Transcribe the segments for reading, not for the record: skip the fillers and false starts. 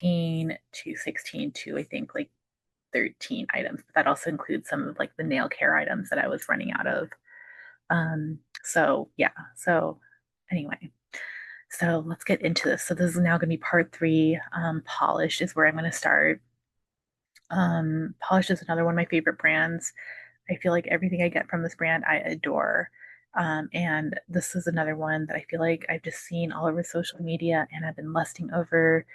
15 to 16 to I think like 13 items. But that also includes some of like the nail care items that I was running out of. So yeah. So anyway, so let's get into this. So this is now going to be part three. Polished is where I'm going to start. Polished is another one of my favorite brands. I feel like everything I get from this brand I adore. And this is another one that I feel like I've just seen all over social media and I've been lusting over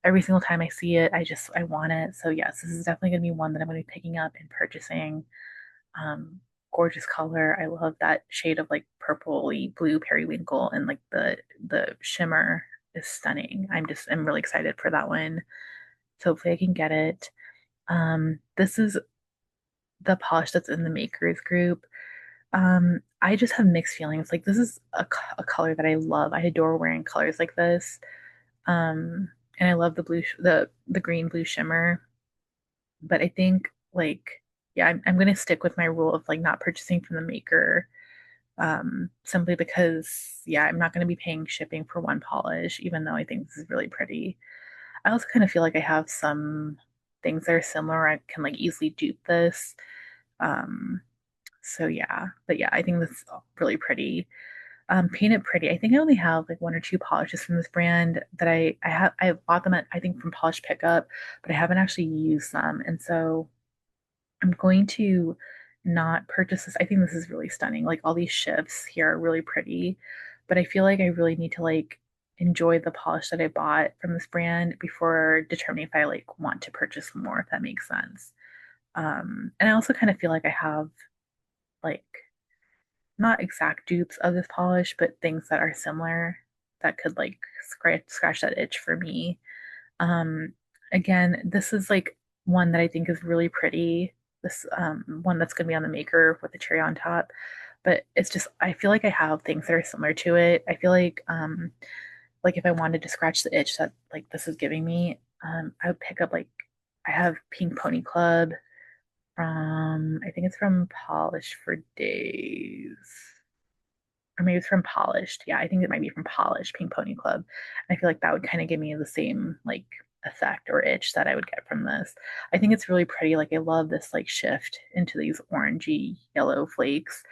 every single time I see it. I want it. So yes, this is definitely going to be one that I'm going to be picking up and purchasing. Um, Gorgeous color. I love that shade of like purpley blue periwinkle and like the shimmer is stunning. I'm really excited for that one. So hopefully I can get it. This is the polish that's in the makers group. I just have mixed feelings. Like this is a color that I love. I adore wearing colors like this. And I love the the green blue shimmer. But I think like yeah, I'm gonna stick with my rule of like not purchasing from the maker. Simply because yeah, I'm not gonna be paying shipping for one polish, even though I think this is really pretty. I also kind of feel like I have some things that are similar. I can like easily dupe this. Um, so yeah, but yeah, I think this is really pretty. Painted Pretty. I think I only have like one or two polishes from this brand that I bought them at I think from Polish Pickup, but I haven't actually used them. And so I'm going to not purchase this. I think this is really stunning. Like all these shifts here are really pretty, but I feel like I really need to like enjoy the polish that I bought from this brand before determining if I like want to purchase more, if that makes sense. And I also kind of feel like I have like not exact dupes of this polish, but things that are similar that could like scratch that itch for me. Um, Again, this is like one that I think is really pretty. This one that's gonna be on the maker with the cherry on top. But it's just I feel like I have things that are similar to it. I feel like if I wanted to scratch the itch that like this is giving me, I would pick up like I have Pink Pony Club from I think it's from Polish for Days or maybe it's from Polished. Yeah, I think it might be from Polished, Pink Pony Club. I feel like that would kind of give me the same like effect or itch that I would get from this. I think it's really pretty. Like I love this like shift into these orangey yellow flakes.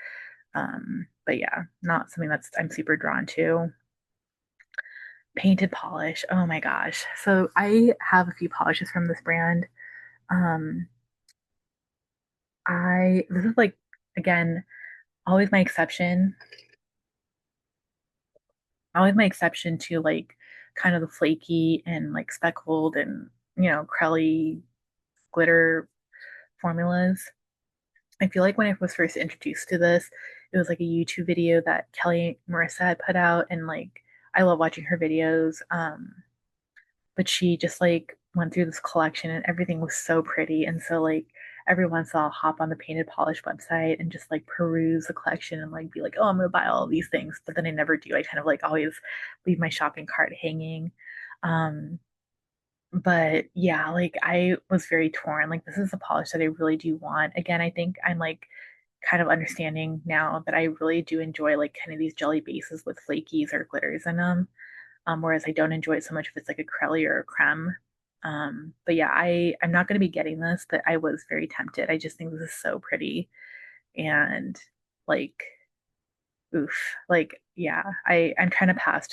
But yeah, not something that's I'm super drawn to. Painted polish. Oh my gosh. So I have a few polishes from this brand. Um, I this is like again always my exception always my exception to like kind of the flaky and like speckled and crelly glitter formulas. I feel like when I was first introduced to this, it was like a YouTube video that Kelly Marissa had put out, and like I love watching her videos. But she just like went through this collection and everything was so pretty. And so like every once in a while I'll hop on the Painted Polish website and just like peruse the collection and like be like, oh, I'm gonna buy all of these things. But then I never do. I kind of like always leave my shopping cart hanging. Um, but yeah, like I was very torn. Like this is a polish that I really do want. Again, I think I'm like kind of understanding now that I really do enjoy like kind of these jelly bases with flakies or glitters in them. Whereas I don't enjoy it so much if it's like a crelly or a creme. But yeah, I'm not going to be getting this, but I was very tempted. I just think this is so pretty and like oof, like yeah, I'm trying to pass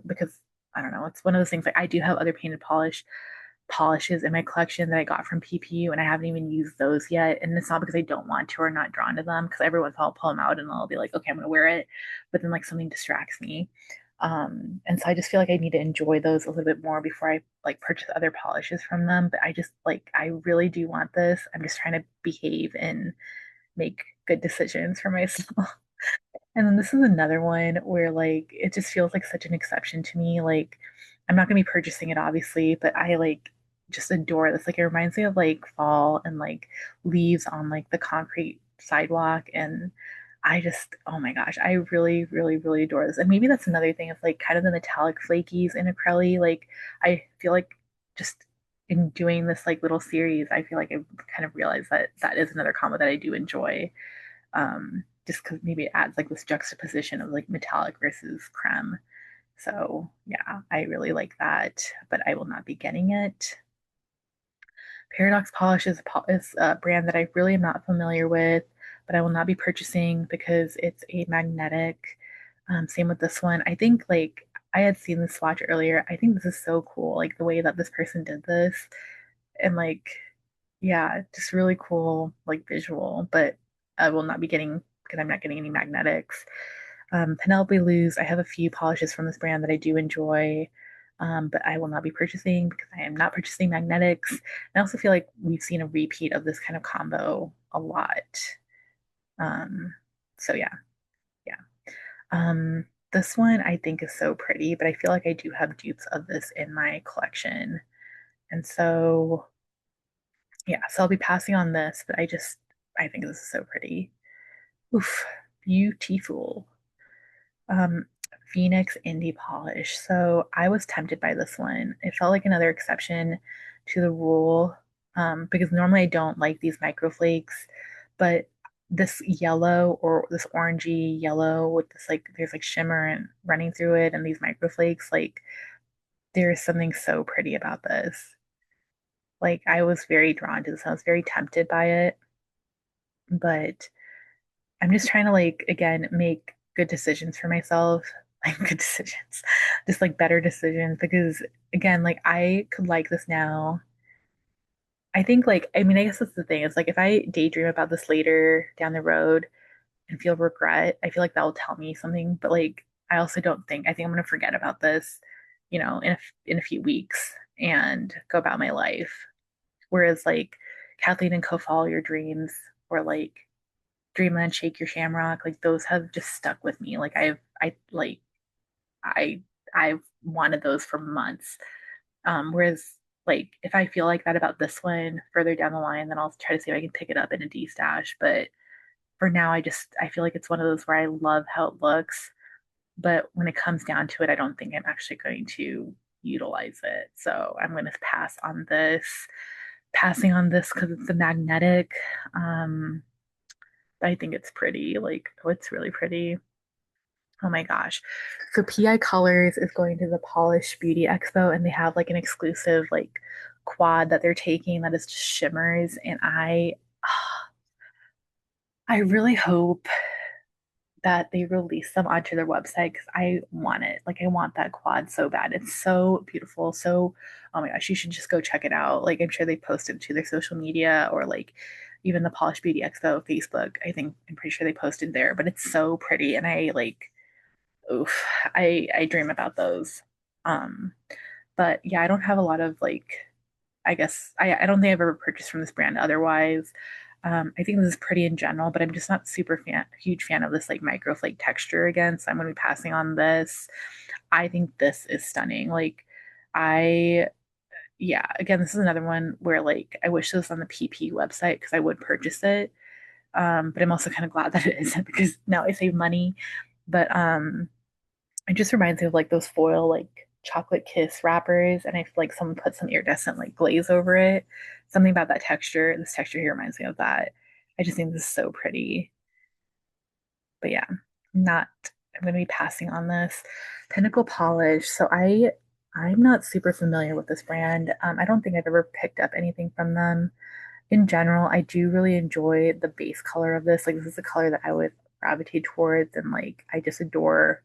because I don't know. It's one of those things like I do have other painted polishes in my collection that I got from PPU and I haven't even used those yet. And it's not because I don't want to or not drawn to them because every once in a while I'll pull them out and I'll be like, okay, I'm gonna wear it. But then like something distracts me. And so I just feel like I need to enjoy those a little bit more before I like purchase other polishes from them. But I just like I really do want this. I'm just trying to behave and make good decisions for myself. And then this is another one where like it just feels like such an exception to me. Like I'm not gonna be purchasing it obviously, but I like just adore this. Like it reminds me of like fall and like leaves on like the concrete sidewalk and I just oh my gosh, I really, really, really adore this. And maybe that's another thing of like kind of the metallic flakies in acrylic. Like I feel like just in doing this like little series, I feel like I've kind of realized that that is another combo that I do enjoy just because maybe it adds like this juxtaposition of like metallic versus creme. So yeah, I really like that, but I will not be getting it. Paradox Polish is a brand that I really am not familiar with, but I will not be purchasing because it's a magnetic. Same with this one. I think like I had seen this swatch earlier. I think this is so cool, like the way that this person did this, and like yeah, just really cool like visual. But I will not be getting because I'm not getting any magnetics. Penelope Luz, I have a few polishes from this brand that I do enjoy, but I will not be purchasing because I am not purchasing magnetics. I also feel like we've seen a repeat of this kind of combo a lot. Um, so yeah, yeah. This one I think is so pretty, but I feel like I do have dupes of this in my collection. And so yeah, so I'll be passing on this, but I think this is so pretty. Oof, beautiful. Um, Phoenix Indie Polish. So I was tempted by this one. It felt like another exception to the rule, because normally I don't like these microflakes, but this yellow or this orangey yellow with this like there's like shimmer and running through it and these microflakes, like there is something so pretty about this. Like I was very drawn to this. I was very tempted by it, but I'm just trying to like again make good decisions for myself, like good decisions, just like better decisions because again, like I could like this now. I think like I mean I guess that's the thing. It's like if I daydream about this later down the road and feel regret, I feel like that will tell me something. But like I also don't think I think I'm gonna forget about this, in a few weeks and go about my life. Whereas like Kathleen and Co Follow Your Dreams or like Dreamland Shake Your Shamrock, like those have just stuck with me. Like I I've wanted those for months. Whereas like if I feel like that about this one further down the line, then I'll try to see if I can pick it up in a D stash. But for now I feel like it's one of those where I love how it looks, but when it comes down to it, I don't think I'm actually going to utilize it. So I'm going to passing on this because it's a magnetic. Um, I think it's pretty. Like, oh, it's really pretty. Oh my gosh. So PI Colors is going to the Polish Beauty Expo and they have like an exclusive like quad that they're taking that is just shimmers and I really hope that they release them onto their website because I want it. Like I want that quad so bad. It's so beautiful. So oh my gosh, you should just go check it out. Like I'm sure they posted to their social media or like even the Polish Beauty Expo Facebook. I'm pretty sure they posted there, but it's so pretty and I like oof, I dream about those. Um, but yeah, I don't have a lot of like I guess I don't think I've ever purchased from this brand otherwise. I think this is pretty in general, but I'm just not huge fan of this like microflake texture again. So I'm going to be passing on this. I think this is stunning. Like, I, yeah, again, this is another one where like I wish this was on the PPU website because I would purchase it. But I'm also kind of glad that it isn't because now I save money. But it just reminds me of like those foil like chocolate kiss wrappers, and I feel like someone put some iridescent like glaze over it. Something about that texture. This texture here reminds me of that. I just think this is so pretty. But yeah, not. I'm going to be passing on this Pinnacle Polish. I'm not super familiar with this brand. I don't think I've ever picked up anything from them. In general, I do really enjoy the base color of this. Like this is a color that I would gravitate towards, and like I just adore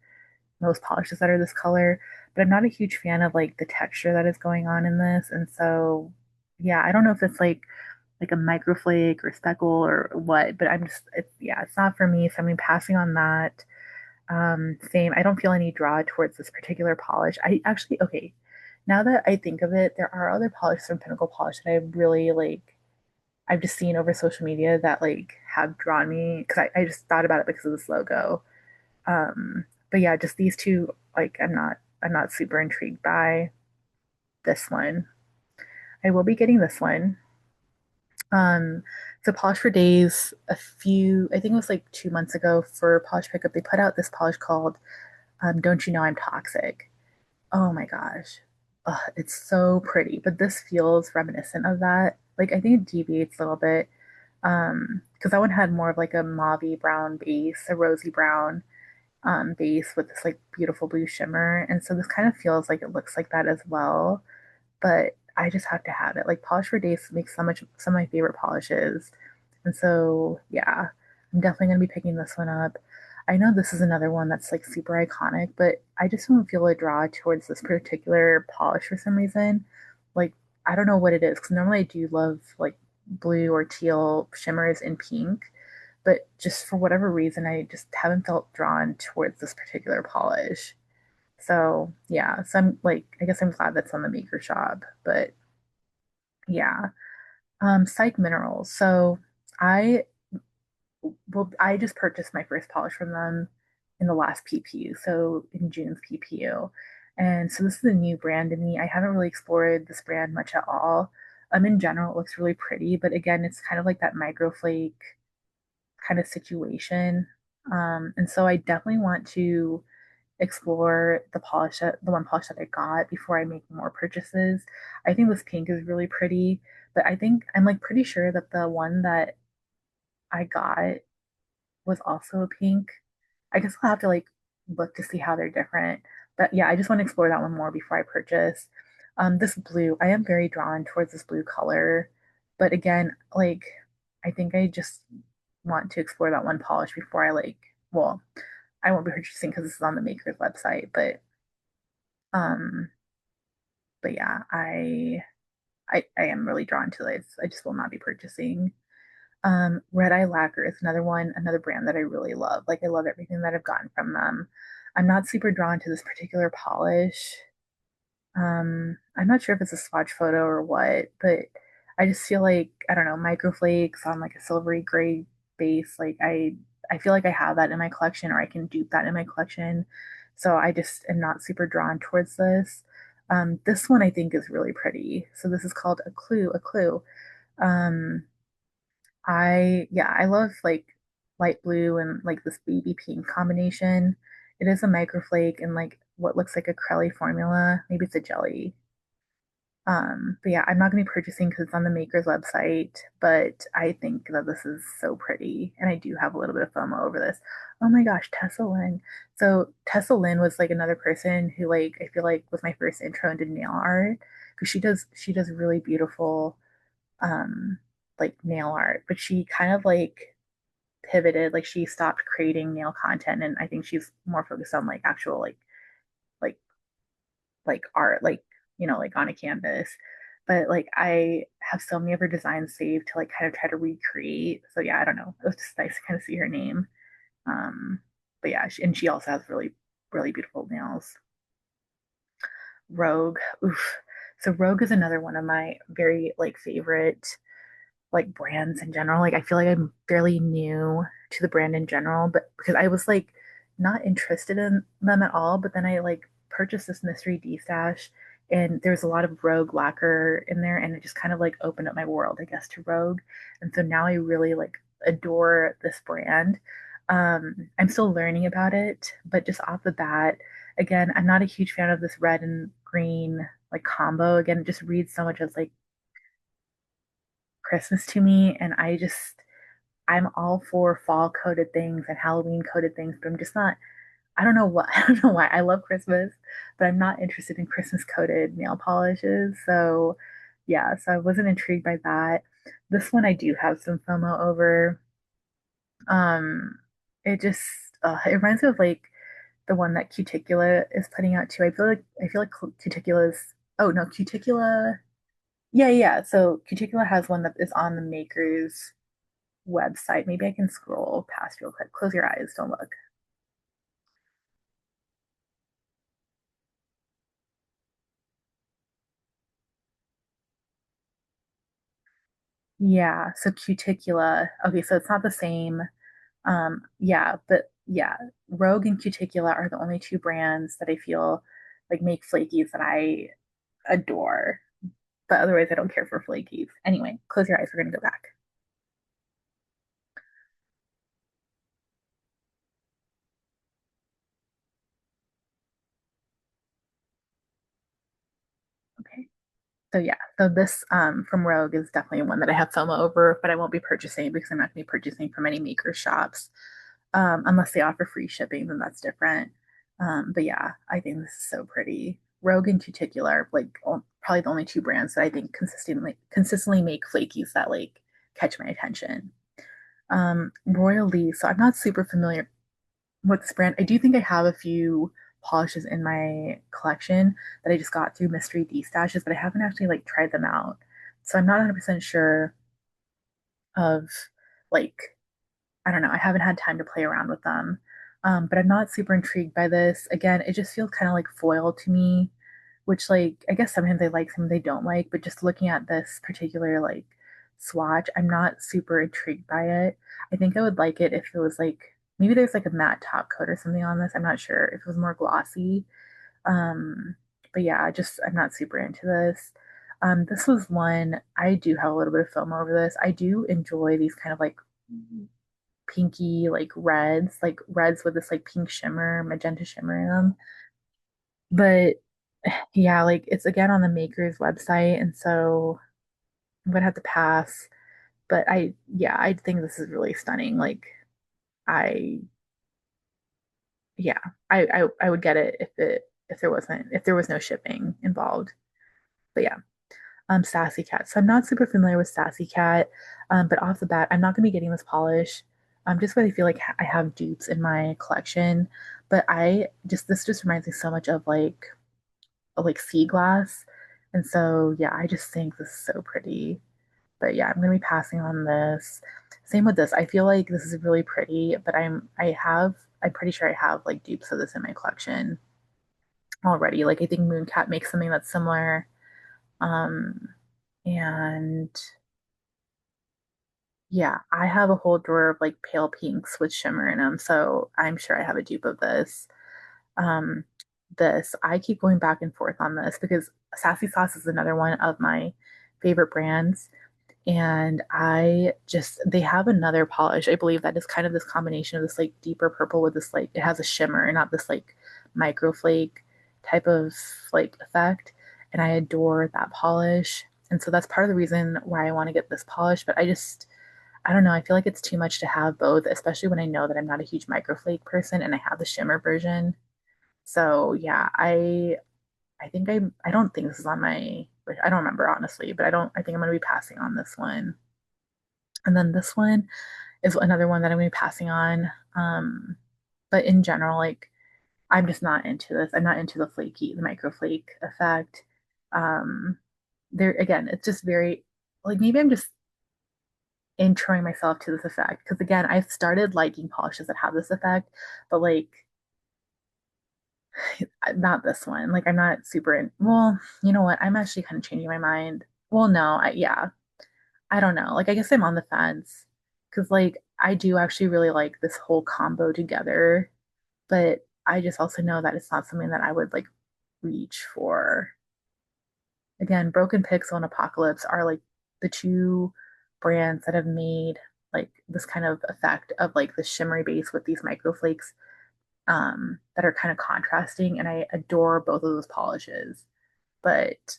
most polishes that are this color, but I'm not a huge fan of like the texture that is going on in this. And so, yeah, I don't know if it's like a microflake or speckle or what, but yeah, it's not for me. So I'm passing on that. Same. I don't feel any draw towards this particular polish. I actually, okay, now that I think of it, there are other polishes from Pinnacle Polish that I really like. I've just seen over social media that like have drawn me because I just thought about it because of this logo. But yeah, just these two, like I'm not super intrigued by this one. I will be getting this one. Um, so Polish for Days, I think it was like 2 months ago for Polish Pickup, they put out this polish called Don't You Know I'm Toxic. Oh my gosh. Ugh, it's so pretty, but this feels reminiscent of that. Like I think it deviates a little bit. Because that one had more of like a mauvey brown base, a rosy brown, base with this like beautiful blue shimmer. And so this kind of feels like it looks like that as well, but I just have to have it. Like Polish for Days makes some of my favorite polishes. And so yeah, I'm definitely gonna be picking this one up. I know this is another one that's like super iconic, but I just don't feel a draw towards this particular polish for some reason. Like I don't know what it is, because normally I do love like blue or teal shimmers in pink, but just for whatever reason, I just haven't felt drawn towards this particular polish. So yeah, so I'm like, I guess I'm glad that's on the maker shop, but yeah. Psych Minerals. So I I just purchased my first polish from them in the last PPU, so in June's PPU. And so this is a new brand to me. I haven't really explored this brand much at all. In general, it looks really pretty, but again, it's kind of like that microflake kind of situation. And so I definitely want to explore the one polish that I got before I make more purchases. I think this pink is really pretty, but I think I'm like pretty sure that the one that I got was also a pink. I guess I'll have to like look to see how they're different. But yeah, I just want to explore that one more before I purchase. This blue, I am very drawn towards this blue color. But again, like I think I just want to explore that one polish before I like, well, I won't be purchasing because this is on the maker's website, um but yeah, I am really drawn to this. I just will not be purchasing. Red Eye Lacquer is another brand that I really love. Like I love everything that I've gotten from them. I'm not super drawn to this particular polish. I'm not sure if it's a swatch photo or what, but I just feel like I don't know, microflakes on like a silvery gray base. I feel like I have that in my collection, or I can dupe that in my collection. So I just am not super drawn towards this. This one I think is really pretty. So this is called a clue, a clue. Um, I love like light blue and like this baby pink combination. It is a microflake and like what looks like a Crelly formula. Maybe it's a jelly. But yeah, I'm not gonna be purchasing because it's on the maker's website, but I think that this is so pretty, and I do have a little bit of FOMO over this. Oh my gosh, Tessa Lynn. So Tessa Lynn was like another person who like I feel like was my first intro into nail art because she does really beautiful um like nail art, but she kind of like pivoted, like she stopped creating nail content, and I think she's more focused on like actual like like art, like like on a canvas. But like I have so many of her designs saved to like kind of try to recreate. So yeah, I don't know. It was just nice to kind of see her name. Um, but yeah, and she also has really beautiful nails. Rogue, oof. So Rogue is another one of my very like favorite like brands in general. Like I feel like I'm fairly new to the brand in general, but because I was like not interested in them at all, but then I like purchased this mystery D stash and there's a lot of Rogue lacquer in there and it just kind of like opened up my world, I guess, to Rogue. And so now I really like adore this brand. I'm still learning about it, but just off the bat, again, I'm not a huge fan of this red and green like combo. Again, it just reads so much as like Christmas to me, and I'm all for fall coated things and Halloween coated things, but I'm just not. I don't know what I don't know why I love Christmas, but I'm not interested in Christmas coated nail polishes. So yeah, so I wasn't intrigued by that. This one I do have some FOMO over. Um, it just it reminds me of like the one that Cuticula is putting out too. I feel like Cuticula's oh no, Cuticula. Yeah, yeah. So Cuticula has one that is on the maker's website. Maybe I can scroll past real quick. Close your eyes, don't look. Yeah, so Cuticula. Okay, so it's not the same. Yeah, but yeah, Rogue and Cuticula are the only two brands that I feel like make flakies that I adore. But otherwise, I don't care for flakies. Anyway, close your eyes. We're gonna go back. Okay. So yeah, so this from Rogue is definitely one that I have FOMO over, but I won't be purchasing because I'm not going to be purchasing from any maker shops. Unless they offer free shipping, then that's different. But yeah, I think this is so pretty. Rogue in particular, like probably the only two brands that I think consistently make flakies that like catch my attention. Royal Lee. So I'm not super familiar with this brand. I do think I have a few polishes in my collection that I just got through Mystery D stashes, but I haven't actually like tried them out. So I'm not 100% sure of like I don't know. I haven't had time to play around with them. But I'm not super intrigued by this. Again, it just feels kind of like foil to me, which like I guess sometimes I like, some they don't like, but just looking at this particular like swatch, I'm not super intrigued by it. I think I would like it if it was like maybe there's like a matte top coat or something on this. I'm not sure if it was more glossy. Um, but yeah, I'm not super into this. This was one I do have a little bit of FOMO over this. I do enjoy these kind of like pinky like reds with this like pink shimmer, magenta shimmer in them. But yeah, like it's again on the maker's website, and so I'm gonna have to pass. But yeah, I think this is really stunning. Like I, yeah, I would get it if there was no shipping involved. But yeah, Sassy Cat. So I'm not super familiar with Sassy Cat, but off the bat, I'm not gonna be getting this polish. Just because I feel like I have dupes in my collection, but this just reminds me so much of like sea glass, and so yeah, I just think this is so pretty. But yeah, I'm gonna be passing on this. Same with this. I feel like this is really pretty, but I'm pretty sure I have like dupes of this in my collection already. Like I think Mooncat makes something that's similar. Um, and yeah, I have a whole drawer of like pale pinks with shimmer in them, so I'm sure I have a dupe of this. Um, this I keep going back and forth on this because Sassy Sauce is another one of my favorite brands, and they have another polish, I believe, that is kind of this combination of this like deeper purple with this like it has a shimmer, not this like microflake type of like effect. And I adore that polish. And so that's part of the reason why I want to get this polish. But I don't know. I feel like it's too much to have both, especially when I know that I'm not a huge microflake person and I have the shimmer version. So yeah, I don't think this is on my I don't remember honestly, but I think I'm gonna be passing on this one. And then this one is another one that I'm gonna be passing on. But in general, like I'm just not into this. I'm not into the microflake effect. Um, there again, it's just very like maybe I'm just introing myself to this effect because again, I've started liking polishes that have this effect, but like not this one. Like I'm not super in. Well, you know what? I'm actually kind of changing my mind. Well, no, yeah, I don't know. Like I guess I'm on the fence because like I do actually really like this whole combo together, but I just also know that it's not something that I would like reach for. Again, Broken Pixel and Apocalypse are like the two brands that have made like this kind of effect of like the shimmery base with these microflakes that are kind of contrasting, and I adore both of those polishes. But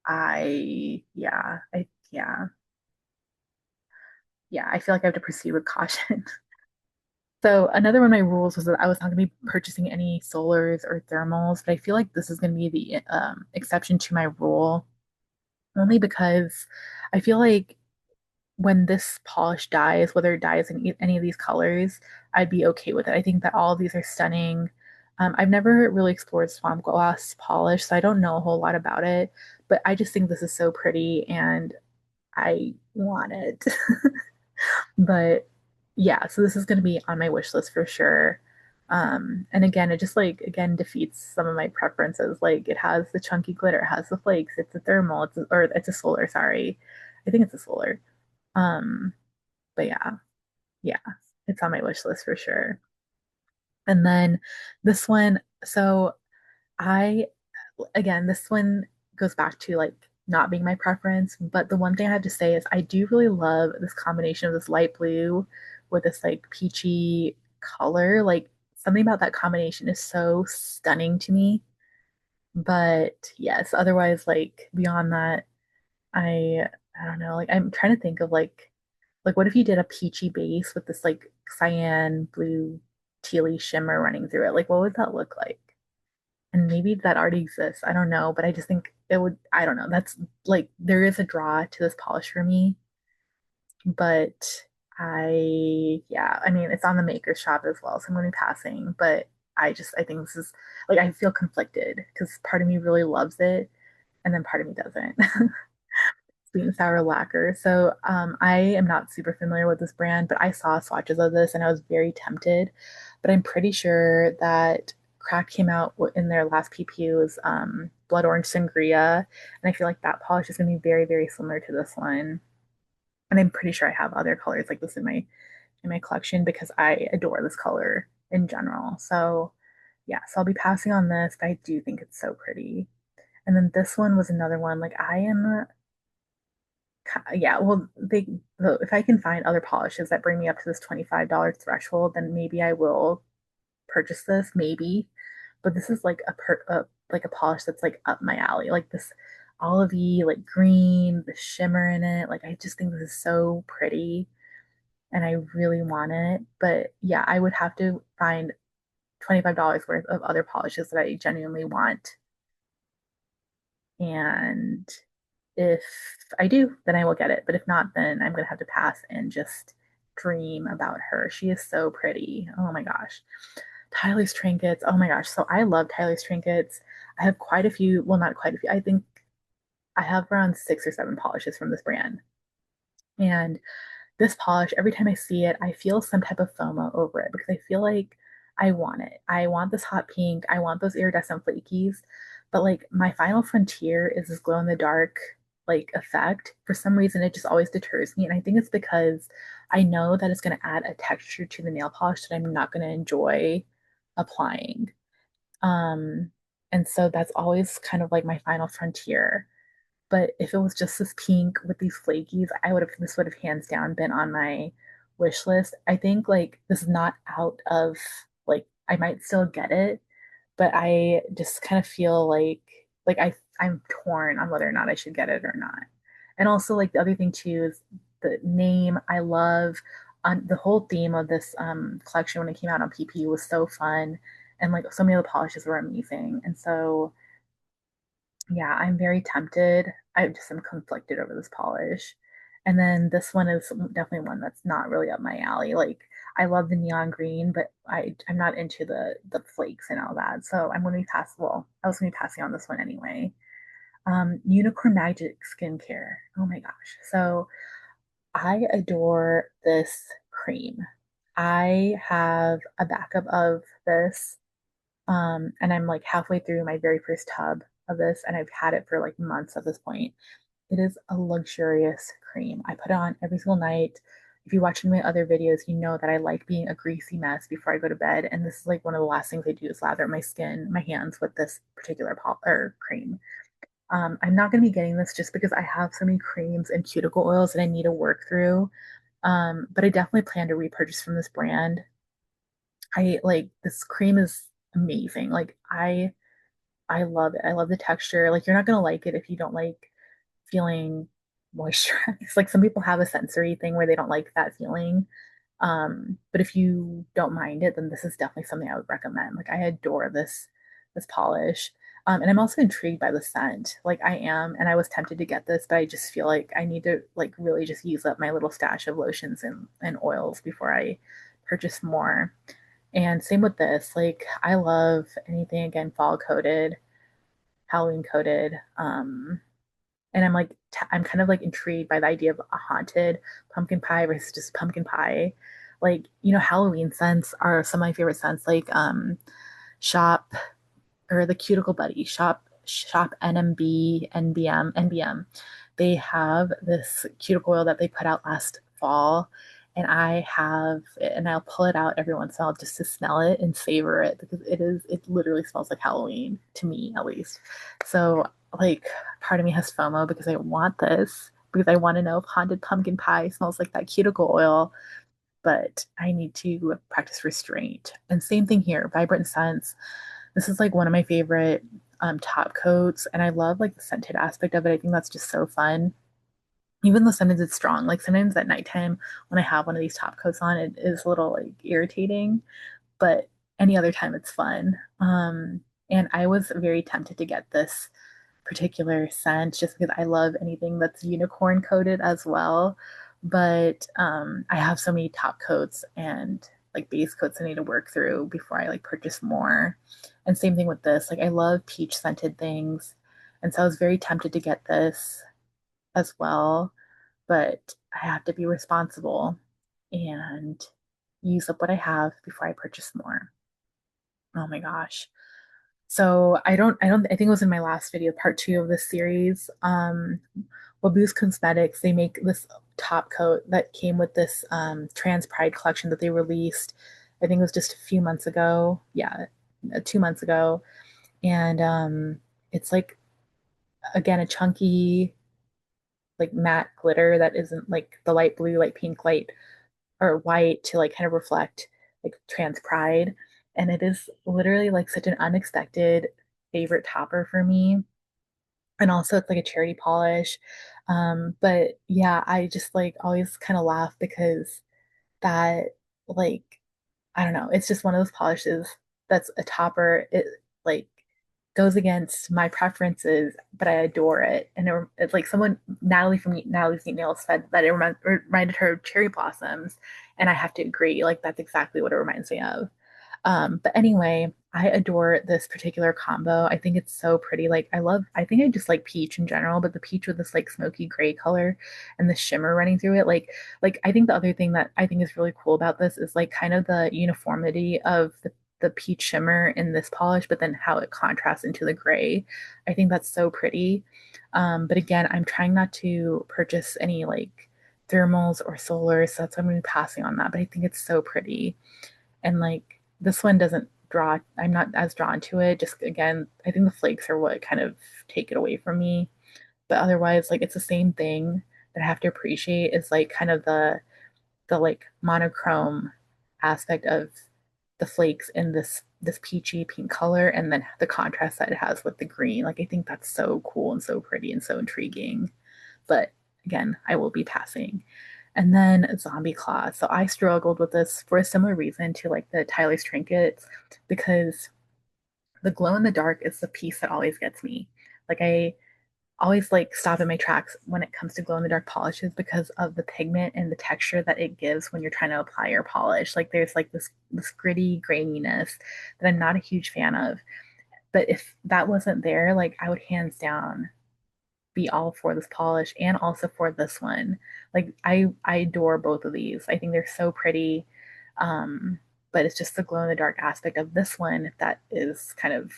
yeah, yeah, I feel like I have to proceed with caution. So another one of my rules was that I was not going to be purchasing any solars or thermals, but I feel like this is going to be the exception to my rule, only because I feel like when this polish dies, whether it dies in any of these colors, I'd be okay with it. I think that all of these are stunning. I've never really explored swamp gloss polish, so I don't know a whole lot about it, but I just think this is so pretty and I want it. But yeah, so this is going to be on my wish list for sure. And again, it just like again defeats some of my preferences. Like it has the chunky glitter, it has the flakes, it's a thermal, or it's a solar, sorry. I think it's a solar. Um, but yeah, it's on my wish list for sure. And then this one, so I again, this one goes back to like not being my preference, but the one thing I have to say is I do really love this combination of this light blue with this like peachy color. Like something about that combination is so stunning to me. But yes, otherwise like beyond that, I I don't know, like I'm trying to think of like Like, what if you did a peachy base with this like cyan blue tealy shimmer running through it? Like, what would that look like? And maybe that already exists. I don't know, but I just think it would, I don't know. That's like, there is a draw to this polish for me, but yeah, I mean, it's on the maker's shop as well, so I'm going to be passing, but I think this is like, I feel conflicted because part of me really loves it and then part of me doesn't. Sweet and sour lacquer. So I am not super familiar with this brand, but I saw swatches of this and I was very tempted. But I'm pretty sure that Crack came out in their last PPU's Blood Orange Sangria, and I feel like that polish is going to be very, very similar to this one. And I'm pretty sure I have other colors like this in my collection because I adore this color in general. So yeah, so I'll be passing on this, but I do think it's so pretty. And then this one was another one. Like I am yeah, well, if I can find other polishes that bring me up to this $25 threshold, then maybe I will purchase this, maybe. But this is like like a polish that's like up my alley, like this olivey, like green, the shimmer in it. Like I just think this is so pretty, and I really want it. But yeah, I would have to find $25 worth of other polishes that I genuinely want, and if I do, then I will get it. But if not, then I'm gonna have to pass and just dream about her. She is so pretty. Oh my gosh. Tyler's trinkets. Oh my gosh. So I love Tyler's trinkets. I have quite a few, well, not quite a few. I think I have around 6 or 7 polishes from this brand. And this polish, every time I see it, I feel some type of FOMO over it because I feel like I want it. I want this hot pink. I want those iridescent flakies. But like my final frontier is this glow in the dark like effect. For some reason, it just always deters me. And I think it's because I know that it's going to add a texture to the nail polish that I'm not going to enjoy applying. Um, and so that's always kind of like my final frontier. But if it was just this pink with these flakies, this would have hands down been on my wish list. I think like this is not out of like I might still get it, but I just kind of feel like I'm torn on whether or not I should get it or not. And also like the other thing too is the name. I love on the whole theme of this collection when it came out on PPU was so fun, and like so many of the polishes were amazing. And so yeah, I'm very tempted. I just am conflicted over this polish. And then this one is definitely one that's not really up my alley. Like I love the neon green, but I'm not into the flakes and all that. So I'm going to be well, I was going to be passing on this one anyway. Unicorn Magic Skincare. Oh my gosh. So I adore this cream. I have a backup of this, and I'm like halfway through my very first tub of this, and I've had it for like months at this point. It is a luxurious cream. I put it on every single night. If you watch my other videos, you know that I like being a greasy mess before I go to bed. And this is like one of the last things I do is lather my skin, my hands with this particular or cream. I'm not going to be getting this just because I have so many creams and cuticle oils that I need to work through. But I definitely plan to repurchase from this brand. I like this cream is amazing. Like I love it. I love the texture. Like you're not gonna like it if you don't like feeling moisturized. Like some people have a sensory thing where they don't like that feeling. But if you don't mind it, then this is definitely something I would recommend. Like I adore this polish. And I'm also intrigued by the scent. Like I am, and I was tempted to get this, but I just feel like I need to like really just use up my little stash of lotions and oils before I purchase more. And same with this. Like I love anything again fall coated, Halloween coated. And I'm like I'm kind of like intrigued by the idea of a haunted pumpkin pie versus just pumpkin pie. Like, Halloween scents are some of my favorite scents, like shop or the cuticle buddy shop NMB NBM. They have this cuticle oil that they put out last fall, and I have it, and I'll pull it out every once in a while just to smell it and savor it because it literally smells like Halloween to me at least. So like part of me has FOMO because I want this because I want to know if haunted pumpkin pie smells like that cuticle oil, but I need to practice restraint. And same thing here, vibrant scents. This is like one of my favorite top coats, and I love like the scented aspect of it. I think that's just so fun. Even though sometimes it's strong. Like sometimes at nighttime when I have one of these top coats on, it is a little like irritating, but any other time it's fun. And I was very tempted to get this particular scent just because I love anything that's unicorn coated as well. But I have so many top coats and like base coats I need to work through before I like purchase more. And same thing with this. Like I love peach scented things. And so I was very tempted to get this as well, but I have to be responsible and use up what I have before I purchase more. Oh my gosh. So I think it was in my last video, part two of this series. Wabu's Cosmetics, they make this top coat that came with this Trans Pride collection that they released. I think it was just a few months ago. Yeah, 2 months ago. And it's like again a chunky like matte glitter that isn't like the light blue, light pink, light or white to like kind of reflect like trans pride. And it is literally like such an unexpected favorite topper for me. And also it's like a charity polish. But yeah, I just like always kind of laugh because that like I don't know. It's just one of those polishes that's a topper. It like goes against my preferences, but I adore it. And it's like someone, Natalie from Natalie's Neat Nails said that it reminded her of cherry blossoms. And I have to agree. Like that's exactly what it reminds me of. But anyway, I adore this particular combo. I think it's so pretty. I think I just like peach in general, but the peach with this like smoky gray color and the shimmer running through it. I think the other thing that I think is really cool about this is like kind of the uniformity of the peach shimmer in this polish, but then how it contrasts into the gray. I think that's so pretty. But again, I'm trying not to purchase any like thermals or solars, so that's why I'm going to be passing on that. But I think it's so pretty. And like this one doesn't draw, I'm not as drawn to it. Just again, I think the flakes are what kind of take it away from me. But otherwise, like it's the same thing that I have to appreciate is like kind of the like monochrome aspect of the flakes in this peachy pink color and then the contrast that it has with the green. Like I think that's so cool and so pretty and so intriguing. But again, I will be passing. And then Zombie Claw. So I struggled with this for a similar reason to like the Tyler's trinkets because the glow in the dark is the piece that always gets me. Like I always like stop in my tracks when it comes to glow in the dark polishes because of the pigment and the texture that it gives when you're trying to apply your polish. Like there's like this gritty graininess that I'm not a huge fan of. But if that wasn't there, like I would hands down be all for this polish and also for this one. Like I adore both of these. I think they're so pretty. Um, but it's just the glow in the dark aspect of this one that is kind of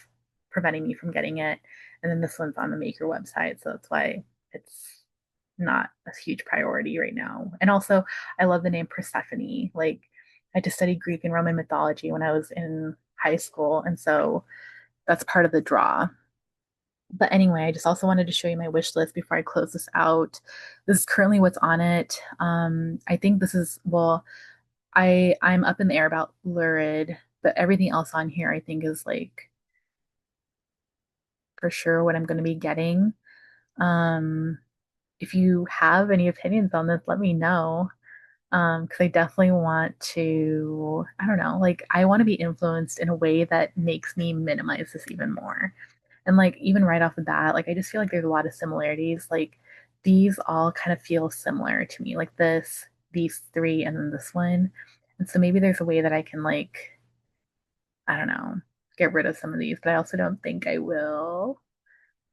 preventing me from getting it. And then this one's on the maker website, so that's why it's not a huge priority right now. And also, I love the name Persephone. Like I just studied Greek and Roman mythology when I was in high school, and so that's part of the draw. But anyway, I just also wanted to show you my wish list before I close this out. This is currently what's on it. I think this is, well, I'm up in the air about Lurid, but everything else on here I think is like for sure what I'm going to be getting. Um, if you have any opinions on this, let me know. Because I definitely want to, I don't know, like I want to be influenced in a way that makes me minimize this even more. And like even right off the bat, like I just feel like there's a lot of similarities. Like these all kind of feel similar to me, like these three, and then this one. And so maybe there's a way that I can like, I don't know, get rid of some of these, but I also don't think I will.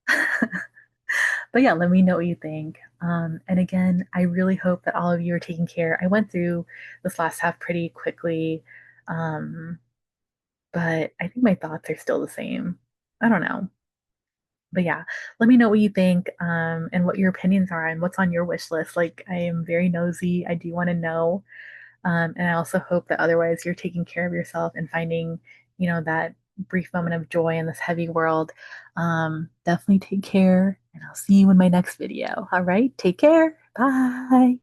But yeah, let me know what you think. And again, I really hope that all of you are taking care. I went through this last half pretty quickly, um, but I think my thoughts are still the same. I don't know. But yeah, let me know what you think, and what your opinions are and what's on your wish list. Like, I am very nosy. I do want to know. And I also hope that otherwise you're taking care of yourself and finding, that brief moment of joy in this heavy world. Definitely take care, and I'll see you in my next video. All right, take care. Bye.